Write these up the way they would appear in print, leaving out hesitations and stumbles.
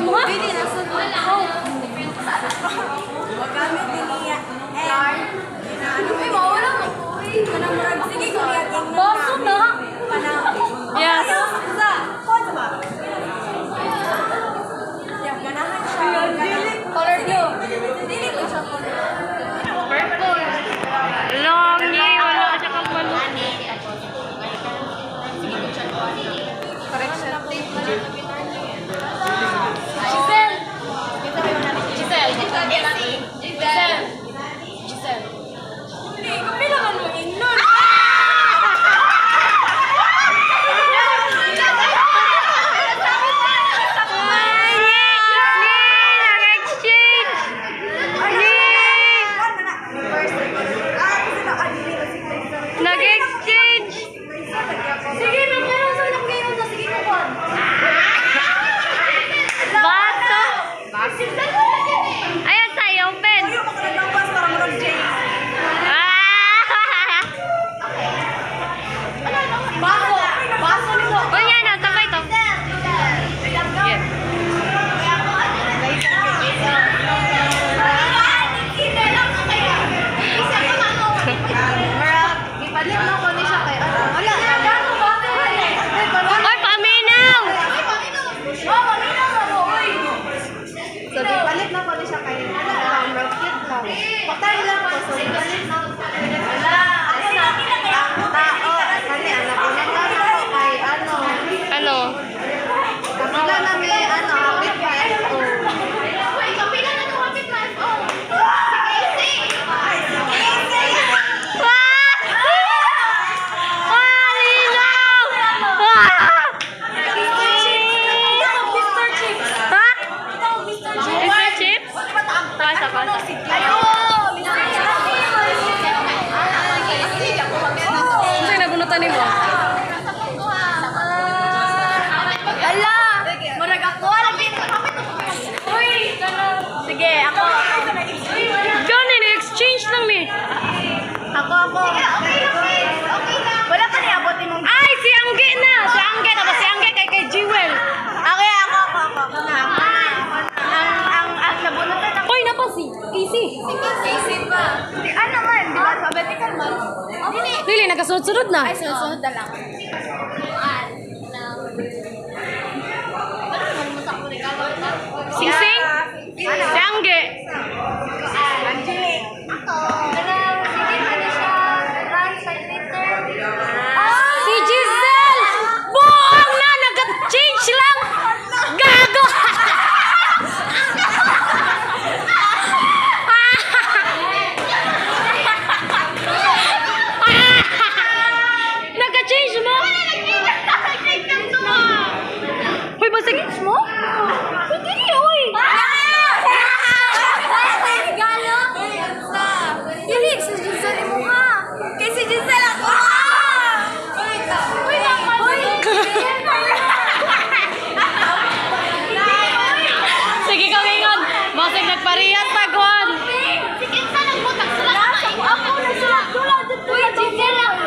mo ha? Pwede na sa magamit din niya. Uy, mawala mo. Sige, kuya. Baso na. Yes. Color blue. Purple. Longi. Wala siya kang maluan. Giselle. Giselle. Giselle. Giselle. Hindi, kapilangan mo inon. Nag-exchange! Sige, magkaroon sa nag-gayon sa sige mo po. Baso! Ayan sa'yo, open! Ayaw mo ka naglampas para mo nag-change. Baso! Baso nito. O yan na, sabay to. Yes. Ipalit mo ko ni siya kay ano. Wala. Oy, paminaw! So, ipalit na ko ni siya kay ano. Cute lang. Patay lang ko. So, ipalit na ko. Wala. Ako na. Ang tao. Kani, anak ko na ako kay ano. Ano? Kapila na may ano. Hapit pa. Uy, kapila na itong hapit pa. Mr. Chips? Pasa, pasa. Saan nabunutan mo? Ala! Murag ako. Uy! Sige, ako. Johnny, na-exchange lang mi. Ako. Wala pa niabot mong... Ay, si Angge na! Si Angge, tapos si Angge kay Jewel. Ako. Ang nabunutan ako. Hoy, napa si Casey. Casey pa. Ano man, di ba? Alphabetical man. Dili, nagkasunod-sunod na. Ay, susunod na lang. Sing-sing? Si Angge. Angelique. Si Giselle! Buong na! Nag-change lang! Gago! Nag-change mo? Uy, basig mo? Hindi, uy! Dili, si Giselle mo ka. Kay si Giselle ako. Uy, Sige, kawingon! Basig nagparehas tagwan! Ako nagsulat-sulat. Uy, Giselle ako.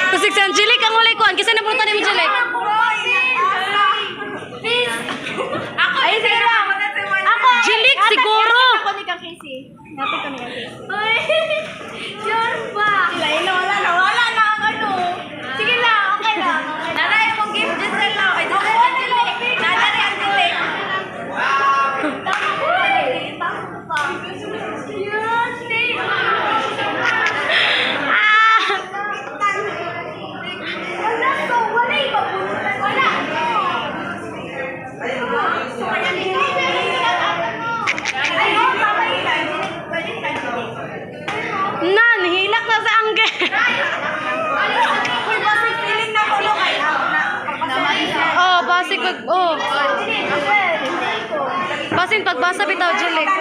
Basig si Angelique ang walay kuhan. Kasi napunta ni Angelique. Ay, sige lang. Ako. Angelique, siguro! Ako ni Kang Casey. Natin kami Kang Casey. Uy, sure ba? Wala na ang ano. Sige lang, okay lang. Nanay mong gift, Giselle lang. Ay, Giselle, Angelique. Nanay, Angelique. Nan, hilak na sa Angge. Oh, basig pag basin pagbasa bitaw Angelique.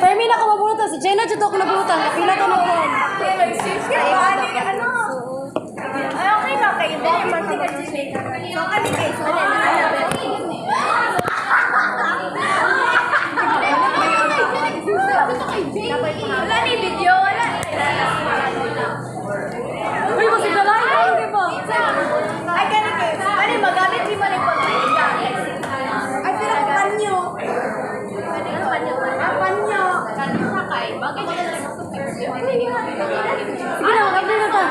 Femi na ko mabunutan si Jenna jud ako nabunutan. Kapila ka mo. Ay, okay na kayo. Dahil mantika Giselle. So, kami kayo. Wala ni video. Sige na, mag-upload na ta.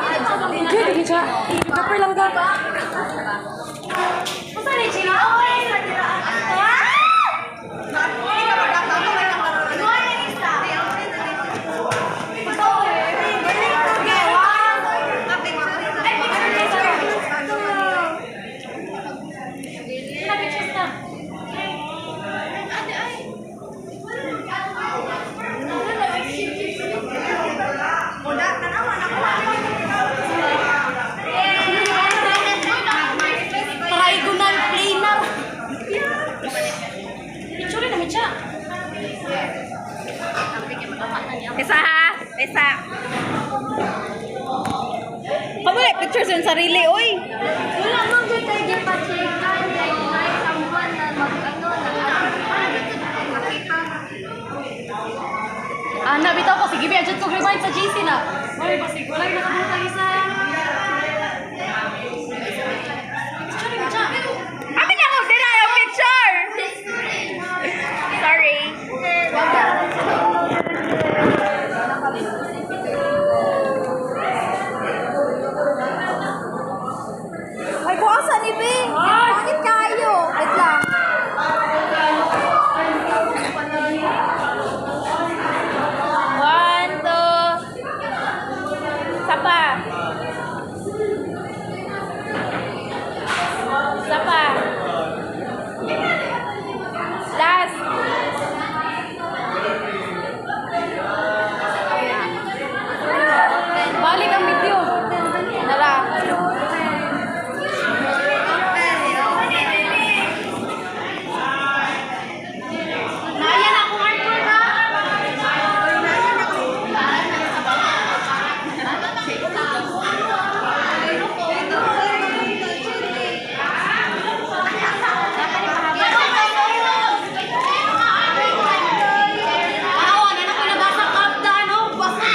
Diyo, di siya. Kapar lang ka. Kung saan yung chino? Trigonal planar. Picture na mitya. Isa ha? Isa. Kamu like pictures yung sarili, oy. Wala mong dito tayo pa-checkan. Like someone na mag-ano na Nabitaw ko. Sige, biya. Diyot ko rewind sa JC na. Ay, basig. Wala yung nakabutang isa. Picture na siya. Amin na mo, din na yung picture. Sorry. Ay, buwasa ni Be. Bakit kayo? Wait lang. One, two. Sapa. Sapa. Last. Balik ang video. Tara. Naayan akong artwork ha? Awan, ano ko nabasa kapta, no? Basa.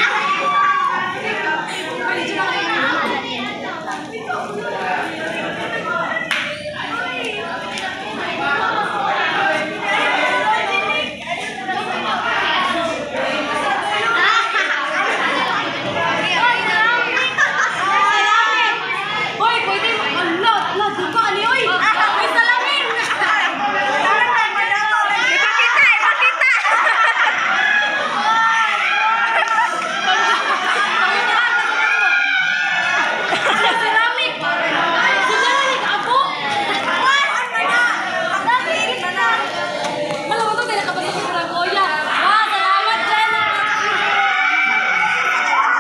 Hoy, pwede mo. Ala, duka ani, oy. May salamin. Ipakita, ipakita. Ceramic. Ceramic, ako. Malam mo to, kaya nakabalik yung parang kuya. Salamat, Jenna.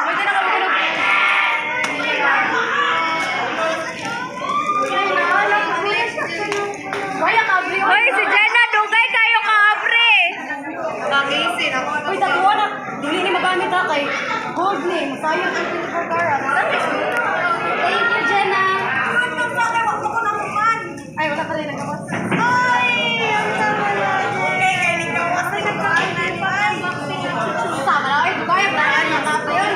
Pwede na kami Hoy, si Jenna, dugay kayo kaabre. Kangisin ako. Uy, tatuwa na. Dili ni magamit ha kay gold ni. Masayang ang 24 karat. Thank you, Jenna. Ay, wala pa rin nagkapas. Sama na, oy, dugay. Daan na ka pa yun.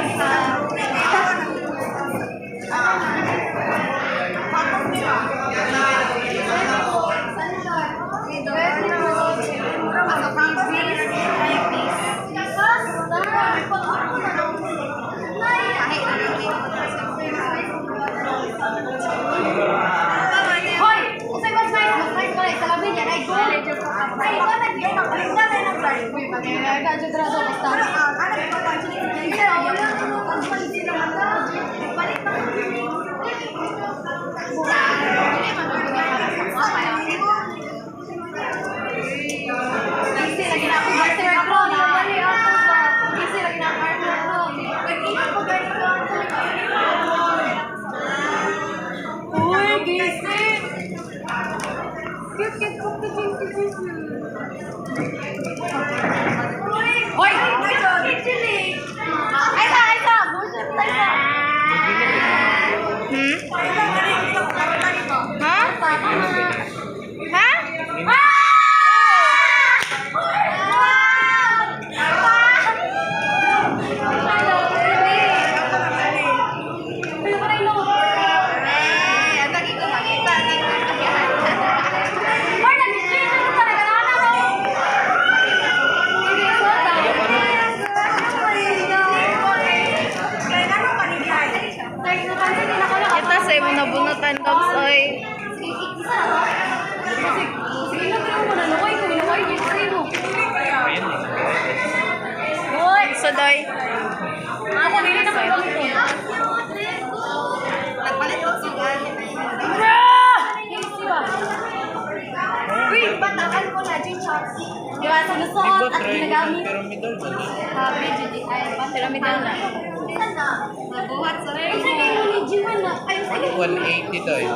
Hoy, usay mas nice pala. Salamin yan, ay gold. Ay, iba na, di ba? Kalinda na ng guard. Uy, pag-iarga, dyan grado, basta. Kasi lagi na ako master pro na. Kasi lagi na ako master pro. Nag-iwan ko ganito. Uy, gising. Cute, cute, cute, cute, cute, cute. Hoy, Doy. Ako dili na kayo ito. Nagpalit ko sa Uy, batakan ko na, G-Chops. Diba, sa lusot at ginagamit. Pyramidal ba niya? Sabi, Judy, ay, pyramidal na. Mabuhat sa rin. Ay, sige. 180 to eh.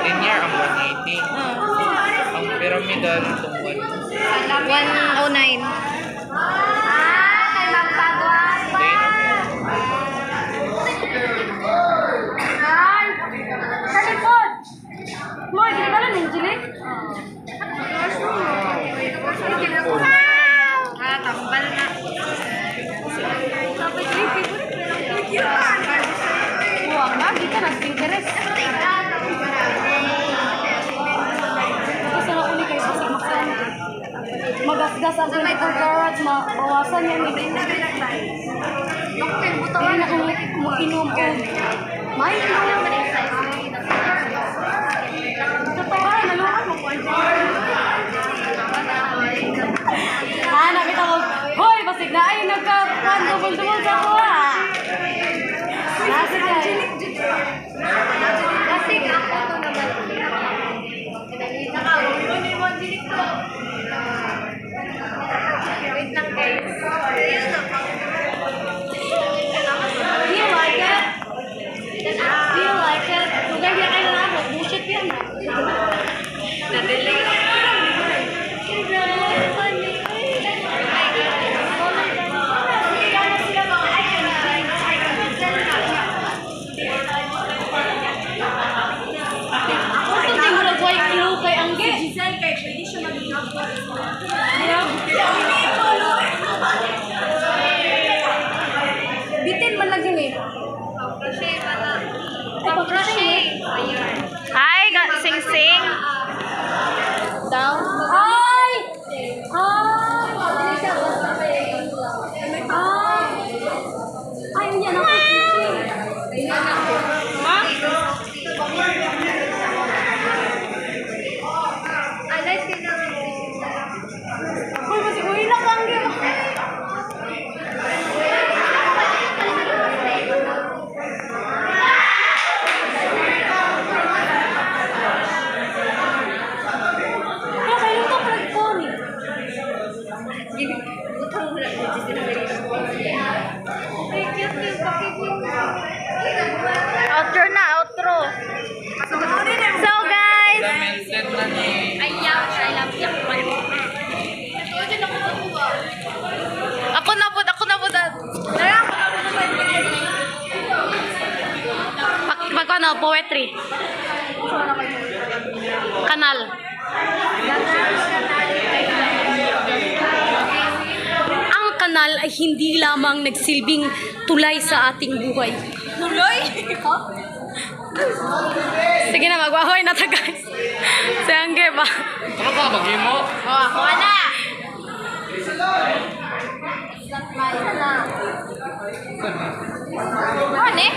Linear ang 180. Ang pyramidal itong 109. 1. Kay magpagwas pa. Ay! Sa likod! Mo, ginagalan ng Angelic? Tambal na. Huwag na, di ka nag-interest. Kasi na uli kayo sa maksan. Magasgas ang 24 carats, mabawasan yan. Hindi na kung mag-inom ko. May inom. Totoo, naluhan mo po. Nakita ko, hoy, basig na ay nagka-double-double sa ako Nasig na. Kasi ako to naman. Nakawin mo yung dinik ko. Wait lang guys. Do you like it? Do you like it? Kung ganyan kayo na ako, bullshit yan. Na-delay. Bitin man lang yun eh. Crochet pala. Crochet. Hi, Sing-Sing. Down. Ay! Ay! Ay, yan ako. Ha? Alay sila. Uy, kasi uwi na kang yun. Kaya kayo ito pag-phone eh. Butang mo lang dito sila. Ay, cute. Bakit yung... Outro na, outro. So guys, Maintain na ni... ayaw, I love you. Ako na po. Magkano, poetry. Kanal. Ang kanal ay hindi lamang nagsilbing tulay sa ating buhay. Tuloy? Sige na, magwahoy na ta guys. Si Angge ba? Ano ka? Bagay mo? Oh, ako na. Ano eh?